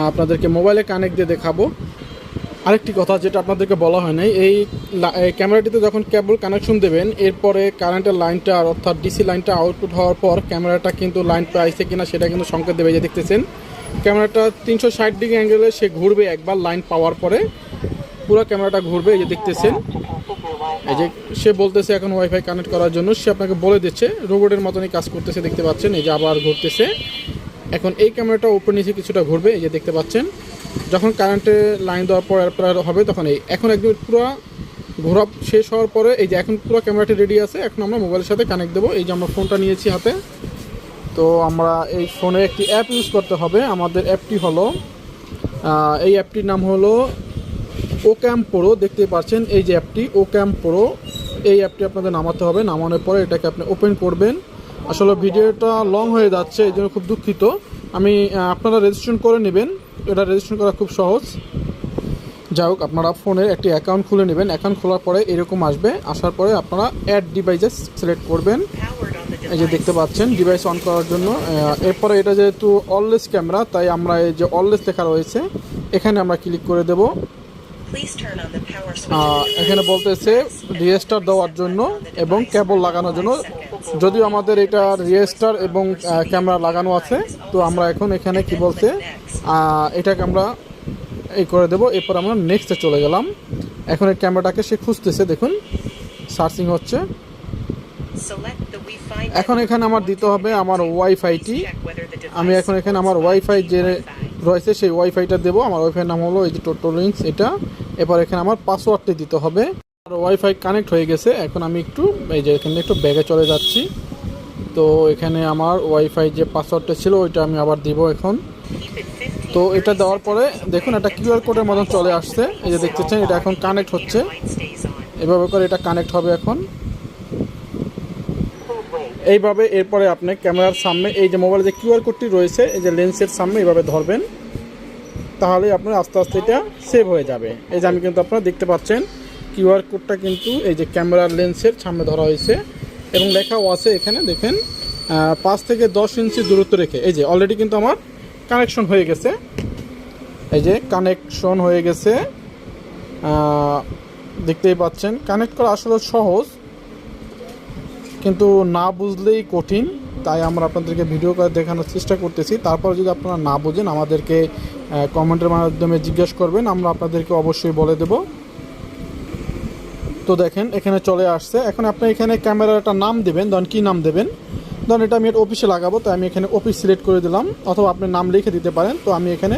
আপনাদেরকে মোবাইলে কানেক্ট দিয়ে দেখাবো। আরেকটি কথা যেটা আপনাদেরকে বলা হয় নাই, এই ক্যামেরাটিতে যখন কেবল কানেকশন দেবেন এরপরে কারেন্টের লাইনটা অর্থাৎ ডিসি লাইনটা আউটপুট হওয়ার পর ক্যামেরাটা কিন্তু লাইন পাইছে কিনা সেটা কিন্তু সংকেত দেবে। যে দেখতেছেন ক্যামেরাটা 360 ডিগ্রি অ্যাঙ্গেলে সে ঘুরবে একবার লাইন পাওয়ার পরে, পুরো ক্যামেরাটা ঘুরবে। এই যে দেখতেছেন, এই যে সে বলতেছে এখন ওয়াইফাই কানেক্ট করার জন্য, সে আপনাকে বলে দিচ্ছে, রোবটের মতনই কাজ করতেছে দেখতে পাচ্ছেন। এই যে আবার ঘুরতেছে। এখন এই ক্যামেরাটা উপর নিচে কিছুটা ঘুরবে, এই যে দেখতে পাচ্ছেন। যখন কারেন্টে লাইন দেওয়ার পর হবে তখন এখন একদম পুরো ঘোরা শেষ হওয়ার পরে এই যে এখন পুরো ক্যামেরাটি রেডি আছে। এখন আমরা মোবাইলের সাথে কানেক্ট দেবো। এই যে আমরা ফোনটা নিয়েছি হাতে, তো আমরা এই ফোনে একটি অ্যাপ ইউজ করতে হবে। আমাদের অ্যাপটি হলো এই অ্যাপটির নাম হলো ওক্যাম প্রো। দেখতে পাচ্ছেন এই যে অ্যাপটি ওক্যাম প্রো, এই অ্যাপটি আপনাদের নামাতে হবে। নামানোর পরে এটাকে আপনি ওপেন করবেন। আসলে ভিডিওটা লং হয়ে যাচ্ছে, এই জন্য খুব দুঃখিত। আপনারা রেজিস্ট্রেশন করে নেবেন, এটা রেজিস্ট্রেশন করা খুব সহজ। যাই হোক, আপনারা ফোনের একটি অ্যাকাউন্ট খুলে নেবেন। অ্যাকাউন্ট খোলার পরে এরকম আসবে, আসার পরে আপনারা অ্যাড ডিভাইসেস সিলেক্ট করবেন। এই যে দেখতে পাচ্ছেন ডিভাইস অন করার জন্য। এরপরে এটা যেহেতু অলওয়েজ ক্যামেরা, তাই আমরা এই যে অলওয়েজ লেখা রয়েছে এখানে আমরা ক্লিক করে দেব। এখানে বলতেছে রিয়েস্টার দেওয়ার জন্য এবং কেবল লাগানোর জন্য। যদিও আমাদের এটা রিয়েস্টার এবং ক্যামেরা লাগানো আছে, তো আমরা এখন এখানে কি বলছে এটাকে আমরা এই করে দেবো। এরপর আমরা নেক্সটে চলে গেলাম। এখন এই ক্যামেরাটাকে সে খুঁজতেছে, দেখুন সার্চিং হচ্ছে। এখন এখানে আমার দিতে হবে আমার ওয়াইফাইটি। আমি এখন এখানে আমার ওয়াইফাই যে রয়েছে সেই ওয়াইফাইটা দেবো। আমার ওয়াইফাই নাম হলো এই যে টোটোলিংস এটা। এরপর এখানে আমার পাসওয়ার্ডটি দিতে হবে। আর ওয়াইফাই কানেক্ট হয়ে গেছে। এখন আমি একটু এই যে এখানে একটু ব্যাগে চলে যাচ্ছি। তো এখানে আমার ওয়াইফাই যে পাসওয়ার্ডটা ছিল ওইটা আমি আবার দিব এখন। তো এটা দেওয়ার পরে দেখুন একটা কিউআর কোডের মতন চলে আসছে। এই যে দেখতেছেন এটা এখন কানেক্ট হচ্ছে। এভাবে করে এটা কানেক্ট হবে এখন এইভাবে। এরপরে আপনি ক্যামেরার সামনে এই যে মোবাইলে যে কিউআর কোডটি রয়েছে এই যে লেন্সের সামনে এইভাবে ধরবেন, তাহলে আপনার আস্তে আস্তে এটা সেভ হয়ে যাবে। এই যে আমি কিন্তু আপনারা দেখতে পাচ্ছেন কিউআর কোডটা কিন্তু এই যে ক্যামেরার লেন্সের সামনে ধরা হয়েছে এবং লেখাও আছে এখানে দেখেন 5 থেকে 10 ইঞ্চি দূরত্ব রেখে। এই যে অলরেডি কিন্তু আমার কানেকশন হয়ে গেছে। এই যে কানেকশন হয়ে গেছে, দেখতেই পাচ্ছেন। কানেক্ট করা আসলে সহজ, কিন্তু না বুঝলেই কঠিন, তাই আমরা আপনাদেরকে ভিডিও করে দেখানোর চেষ্টা করতেছি। তারপর যদি আপনারা না বোঝেন আমাদেরকে কমেন্টের মাধ্যমে জিজ্ঞেস করবেন, আমরা আপনাদেরকে অবশ্যই বলে দেব। তো দেখেন এখানে চলে আসছে। এখন আপনি এখানে ক্যামেরার একটা নাম দেবেন, ধরেন কী নাম দেবেন। ধরেন এটা আমি অফিসে লাগাবো, তাই আমি এখানে অফিস সিলেক্ট করে দিলাম, অথবা আপনি নাম লিখে দিতে পারেন। তো আমি এখানে